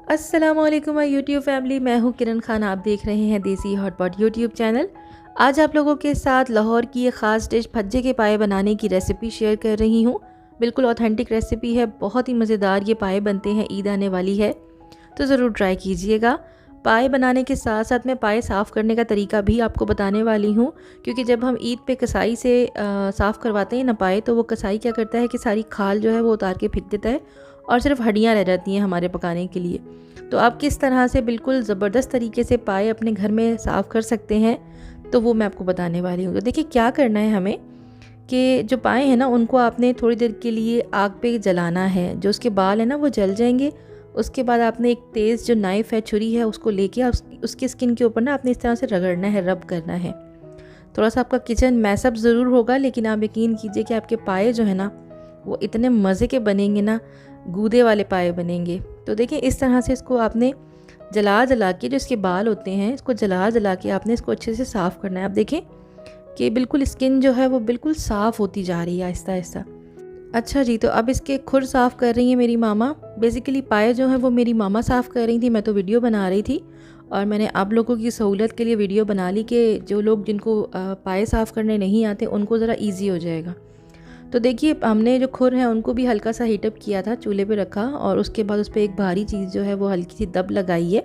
अस्सलामुअलैकुम my YouTube family, मैं हूं किरण खान। आप देख रहे हैं देसी हॉटपॉट यूट्यूब चैनल। आज आप लोगों के साथ लाहौर की एक ख़ास डिश भज्जे के पाए बनाने की रेसिपी शेयर कर रही हूं। बिल्कुल ऑथेंटिक रेसिपी है, बहुत ही मज़ेदार ये पाए बनते हैं। ईद आने वाली है तो ज़रूर ट्राई कीजिएगा। पाए बनाने के साथ साथ मैं पाए साफ़ करने का तरीका भी आपको बताने वाली हूँ, क्योंकि जब हम ईद पे कसाई से साफ़ करवाते हैं ना पाए, तो वो कसाई क्या करता है कि सारी खाल जो है वो उतार के फेंक देता है और सिर्फ हड्डियाँ रह जाती हैं हमारे पकाने के लिए। तो आप किस तरह से बिल्कुल ज़बरदस्त तरीके से पाए अपने घर में साफ़ कर सकते हैं, तो वो मैं आपको बताने वाली हूँ। तो देखिए क्या करना है हमें कि जो पाए हैं ना, उनको आपने थोड़ी देर के लिए आग पे जलाना है। जो उसके बाल हैं ना वो जल जाएंगे। उसके बाद आपने एक तेज़ जो नाइफ़ है, छुरी है, उसको लेके उसकी स्किन के ऊपर ना आपने इस तरह से रगड़ना है, रब करना है। थोड़ा सा आपका किचन मैसअप ज़रूर होगा, लेकिन आप यकीन कीजिए कि आपके पाए जो है ना वो इतने मज़े के बनेंगे ना, गूदे वाले पाए बनेंगे। तो देखिए इस तरह से इसको आपने जला जला के, जो इसके बाल होते हैं, इसको जला जला के आपने इसको अच्छे से साफ़ करना है। आप देखें कि बिल्कुल स्किन जो है वो बिल्कुल साफ़ होती जा रही है आहिस्ता आहिस्ता। अच्छा जी, तो अब इसके खुर साफ़ कर रही हैं मेरी मामा। बेसिकली पाए जो हैं वो मेरी मामा साफ़ कर रही थी, मैं तो वीडियो बना रही थी। और मैंने आप लोगों की सहूलत के लिए वीडियो बना ली कि जो लोग जिनको पाए साफ़ करने नहीं आते उनको ज़रा ईजी हो जाएगा। तो देखिए हमने जो खुर हैं उनको भी हल्का सा हीटअप किया था, चूल्हे पे रखा, और उसके बाद उस पर एक भारी चीज़ जो है वो हल्की सी दब लगाई है।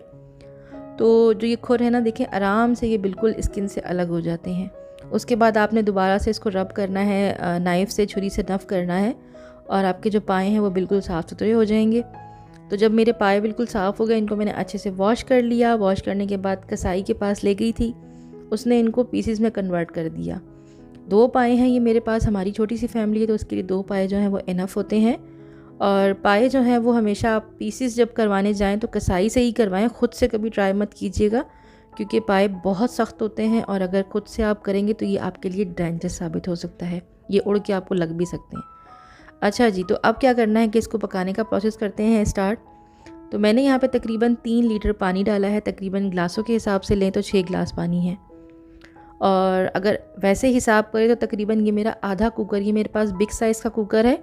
तो जो ये खुर है ना, देखें आराम से ये बिल्कुल स्किन से अलग हो जाते हैं। उसके बाद आपने दोबारा से इसको रब करना है, नाइफ़ से, छुरी से रब करना है, और आपके जो पाए हैं वो बिल्कुल साफ़ सुथरे हो जाएंगे। तो जब मेरे पाए बिल्कुल साफ़ हो गए, इनको मैंने अच्छे से वॉश कर लिया। वॉश करने के बाद कसाई के पास ले गई थी, उसने इनको पीसेस में कन्वर्ट कर दिया। 2 पाए हैं ये मेरे पास, हमारी छोटी सी फैमिली है तो उसके लिए 2 पाए जो हैं वो इनफ होते हैं। और पाए जो हैं वो हमेशा आप पीसेस जब करवाने जाएं तो कसाई से ही करवाएं, ख़ुद से कभी ट्राई मत कीजिएगा, क्योंकि पाए बहुत सख्त होते हैं और अगर खुद से आप करेंगे तो ये आपके लिए डेंजरस साबित हो सकता है। ये उड़ के आपको लग भी सकते हैं। अच्छा जी, तो अब क्या करना है कि इसको पकाने का प्रोसेस करते हैं स्टार्ट। तो मैंने यहाँ पे तकरीबन 3 लीटर पानी डाला है। तकरीबन ग्लासों के हिसाब से लें तो 6 ग्लास पानी है, और अगर वैसे हिसाब करें तो तकरीबन ये मेरा आधा कुकर, ये मेरे पास बिग साइज़ का कुकर है,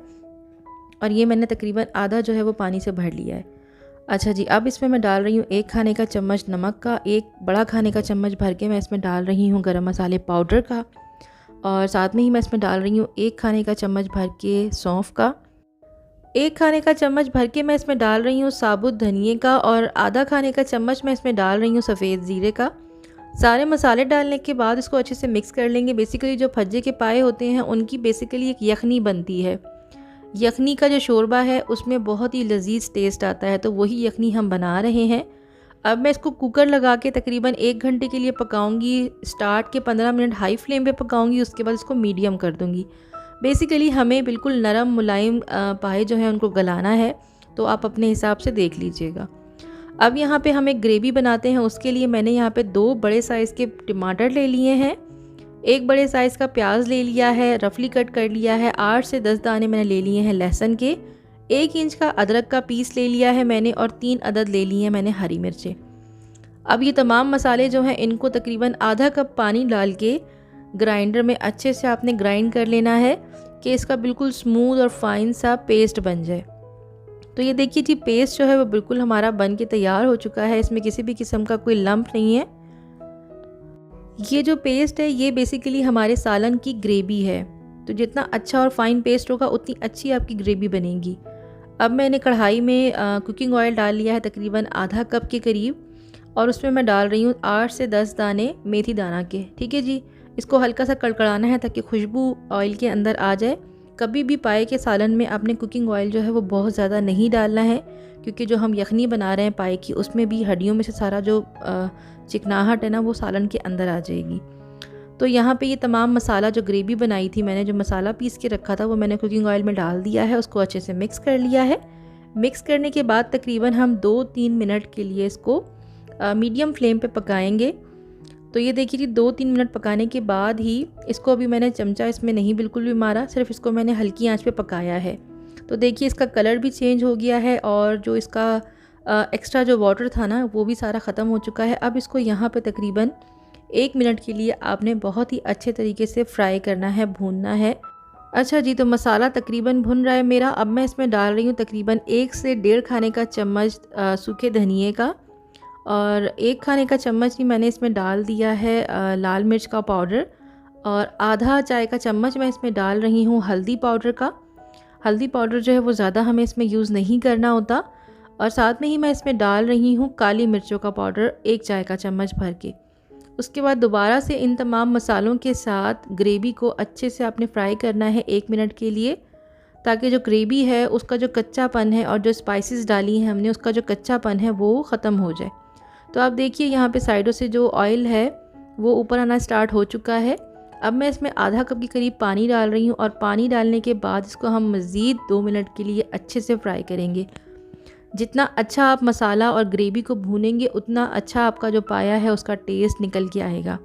और ये मैंने तकरीबन आधा जो है वो पानी से भर लिया है। अच्छा जी, अब इसमें मैं डाल रही हूँ 1 खाने का चम्मच नमक का, 1 बड़ा खाने का चम्मच भर के मैं इसमें डाल रही हूँ गरम मसाले पाउडर का, और साथ में ही मैं इसमें डाल रही हूँ 1 खाने का चम्मच भर के सौंफ का, 1 खाने का चम्मच भर के मैं इसमें डाल रही हूँ साबुत धनिए का, और आधा खाने का चम्मच मैं इसमें डाल रही हूँ सफ़ेद ज़ीरे का। सारे मसाले डालने के बाद इसको अच्छे से मिक्स कर लेंगे। बेसिकली जो भज्जे के पाए होते हैं उनकी बेसिकली एक यखनी बनती है। यखनी का जो शोरबा है उसमें बहुत ही लजीज टेस्ट आता है, तो वही यखनी हम बना रहे हैं। अब मैं इसको कुकर लगा के तकरीबन 1 घंटे के लिए पकाऊंगी। स्टार्ट के 15 मिनट हाई फ्लेम पे पकाऊंगी, उसके बाद इसको मीडियम कर दूंगी। बेसिकली हमें बिल्कुल नरम मुलायम पाए जो हैं उनको गलाना है, तो आप अपने हिसाब से देख लीजिएगा। अब यहाँ पे हम एक ग्रेवी बनाते हैं। उसके लिए मैंने यहाँ पे 2 बड़े साइज़ के टमाटर ले लिए हैं, 1 बड़े साइज़ का प्याज ले लिया है, रफली कट कर लिया है, 8 से 10 दाने मैंने ले लिए हैं लहसुन के, 1 इंच का अदरक का पीस ले लिया है मैंने, और 3 अदद ले लिए हैं मैंने हरी मिर्चें। अब ये तमाम मसाले जो हैं इनको तकरीबन आधा कप पानी डाल के ग्राइंडर में अच्छे से आपने ग्राइंड कर लेना है कि इसका बिल्कुल स्मूथ और फाइन सा पेस्ट बन जाए। तो ये देखिए जी, पेस्ट जो है वो बिल्कुल हमारा बन के तैयार हो चुका है। इसमें किसी भी किस्म का कोई लम्प नहीं है। ये जो पेस्ट है ये बेसिकली हमारे सालन की ग्रेवी है, तो जितना अच्छा और फाइन पेस्ट होगा उतनी अच्छी आपकी ग्रेवी बनेगी। अब मैंने कढ़ाई में कुकिंग ऑयल डाल लिया है तकरीबन आधा कप के करीब, और उसमें मैं डाल रही हूँ 8 से 10 दाने मेथी दाना के। ठीक है जी, इसको हल्का सा कड़कड़ाना है ताकि खुशबू ऑयल के अंदर आ जाए। कभी भी पाए के सालन में आपने कुकिंग ऑयल जो है वो बहुत ज़्यादा नहीं डालना है, क्योंकि जो हम यखनी बना रहे हैं पाए की, उसमें भी हड्डियों में से सारा जो चिकनाहट है ना वो सालन के अंदर आ जाएगी। तो यहाँ पे ये तमाम मसाला जो ग्रेवी बनाई थी मैंने, जो मसाला पीस के रखा था, वो मैंने कुकिंग ऑयल में डाल दिया है। उसको अच्छे से मिक्स कर लिया है। मिक्स करने के बाद तकरीबन हम 2-3 मिनट के लिए इसको मीडियम फ्लेम पे पकाएंगे। तो ये देखिए जी, 2-3 मिनट पकाने के बाद ही इसको, अभी मैंने चमचा इसमें नहीं बिल्कुल भी मारा, सिर्फ इसको मैंने हल्की आंच पे पकाया है। तो देखिए इसका कलर भी चेंज हो गया है, और जो इसका एक्स्ट्रा जो वाटर था ना वो भी सारा ख़त्म हो चुका है। अब इसको यहाँ पे तकरीबन 1 मिनट के लिए आपने बहुत ही अच्छे तरीके से फ्राई करना है, भूनना है। अच्छा जी, तो मसाला तकरीबन भुन रहा है मेरा। अब मैं इसमें डाल रही हूँ तकरीबन 1 से डेढ़ खाने का चम्मच सूखे धनिए का, और 1 खाने का चम्मच ही मैंने इसमें डाल दिया है लाल मिर्च का पाउडर, और आधा चाय का चम्मच मैं इसमें डाल रही हूँ हल्दी पाउडर का। हल्दी पाउडर जो है वो ज़्यादा हमें इसमें यूज़ नहीं करना होता। और साथ में ही मैं इसमें डाल रही हूँ काली मिर्चों का पाउडर 1 चाय का चम्मच भर के। उसके बाद दोबारा से इन तमाम मसालों के साथ ग्रेवी को अच्छे से आपने फ्राई करना है 1 मिनट के लिए, ताकि जो ग्रेवी है उसका जो कच्चापन है और जो स्पाइसेस डाली हैं हमने उसका जो कच्चापन है वो ख़त्म हो जाए। तो आप देखिए यहाँ पे साइडों से जो ऑयल है वो ऊपर आना स्टार्ट हो चुका है। अब मैं इसमें आधा कप के करीब पानी डाल रही हूँ, और पानी डालने के बाद इसको हम मज़ीद 2 मिनट के लिए अच्छे से फ्राई करेंगे। जितना अच्छा आप मसाला और ग्रेवी को भूनेंगे उतना अच्छा आपका जो पाया है उसका टेस्ट निकल के आएगा।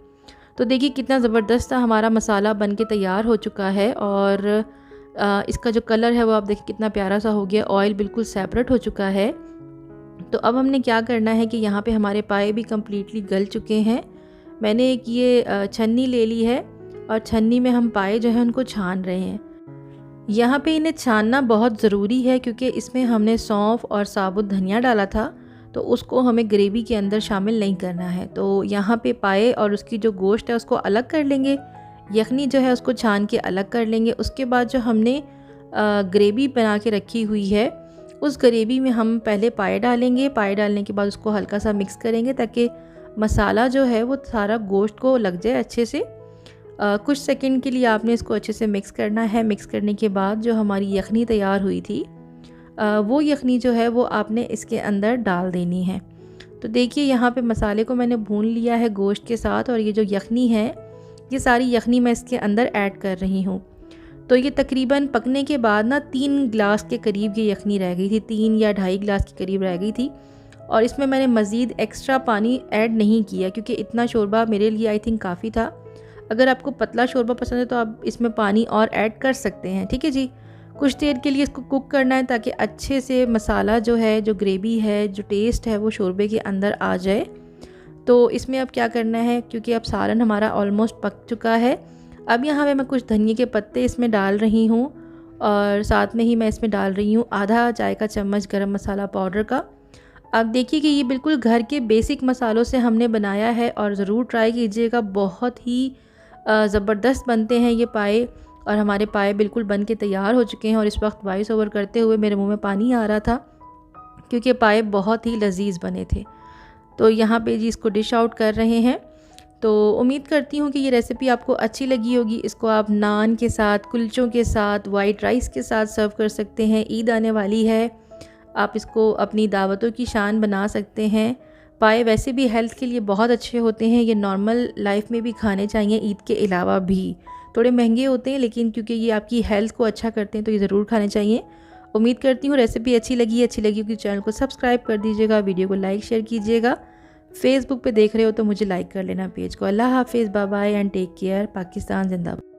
तो देखिए कितना ज़बरदस्त हमारा मसाला बन के तैयार हो चुका है, और इसका जो कलर है वो आप देखिए कितना प्यारा सा हो गया, ऑयल बिल्कुल सेपरेट हो चुका है। तो अब हमने क्या करना है कि यहाँ पे हमारे पाए भी कम्प्लीटली गल चुके हैं। मैंने एक ये छन्नी ले ली है, और छन्नी में हम पाए जो है उनको छान रहे हैं। यहाँ पे इन्हें छानना बहुत ज़रूरी है, क्योंकि इसमें हमने सौंफ और साबुत धनिया डाला था, तो उसको हमें ग्रेवी के अंदर शामिल नहीं करना है। तो यहाँ पे पाए और उसकी जो गोश्त है उसको अलग कर लेंगे, यखनी जो है उसको छान के अलग कर लेंगे। उसके बाद जो हमने ग्रेवी बना के रखी हुई है उस ग्रेवी में हम पहले पाए डालेंगे। पाए डालने के बाद उसको हल्का सा मिक्स करेंगे ताकि मसाला जो है वो सारा गोश्त को लग जाए अच्छे से। कुछ सेकंड के लिए आपने इसको अच्छे से मिक्स करना है। मिक्स करने के बाद जो हमारी यखनी तैयार हुई थी वो यखनी जो है वो आपने इसके अंदर डाल देनी है। तो देखिए यहाँ पे मसाले को मैंने भून लिया है गोश्त के साथ, और ये जो यखनी है ये सारी यखनी मैं इसके अंदर ऐड कर रही हूँ। तो ये तकरीबन पकने के बाद ना 3 गिलास के करीब ये यखनी रह गई थी, 3 या 2.5 गिलास के करीब रह गई थी। और इसमें मैंने मज़ीद एक्स्ट्रा पानी ऐड नहीं किया, क्योंकि इतना शोरबा मेरे लिए आई थिंक काफ़ी था। अगर आपको पतला शोरबा पसंद है तो आप इसमें पानी और ऐड कर सकते हैं। ठीक है जी। कुछ देर के लिए इसको कुक करना है ताकि अच्छे से मसाला जो है, जो ग्रेवी है, जो टेस्ट है वो शोरबे के अंदर आ जाए। तो इसमें अब क्या करना है, क्योंकि अब सालन हमारा ऑलमोस्ट पक चुका है। अब यहाँ पे मैं कुछ धनिए के पत्ते इसमें डाल रही हूँ, और साथ में ही मैं इसमें डाल रही हूँ आधा चाय का चम्मच गरम मसाला पाउडर का। आप देखिए कि ये बिल्कुल घर के बेसिक मसालों से हमने बनाया है, और ज़रूर ट्राई कीजिएगा। बहुत ही ज़बरदस्त बनते हैं ये पाए, और हमारे पाए बिल्कुल बन के तैयार हो चुके हैं। और इस वक्त वॉइस ओवर करते हुए मेरे मुंह में पानी आ रहा था, क्योंकि पाए बहुत ही लजीज बने थे। तो यहाँ पे जी इसको डिश आउट कर रहे हैं। तो उम्मीद करती हूँ कि ये रेसिपी आपको अच्छी लगी होगी। इसको आप नान के साथ, कुलचों के साथ, वाइट राइस के साथ सर्व कर सकते हैं। ईद आने वाली है, आप इसको अपनी दावतों की शान बना सकते हैं। पाए वैसे भी हेल्थ के लिए बहुत अच्छे होते हैं, ये नॉर्मल लाइफ में भी खाने चाहिए ईद के अलावा भी। थोड़े महंगे होते हैं, लेकिन क्योंकि ये आपकी हेल्थ को अच्छा करते हैं तो ये ज़रूर खाने चाहिए। उम्मीद करती हूँ रेसिपी अच्छी लगी होगी। चैनल को सब्सक्राइब कर दीजिएगा, वीडियो को लाइक शेयर कीजिएगा। फेसबुक पे देख रहे हो तो मुझे लाइक कर लेना पेज को। अल्लाह हाफिज़, bye bye and take care. Pakistan जिंदाबाद।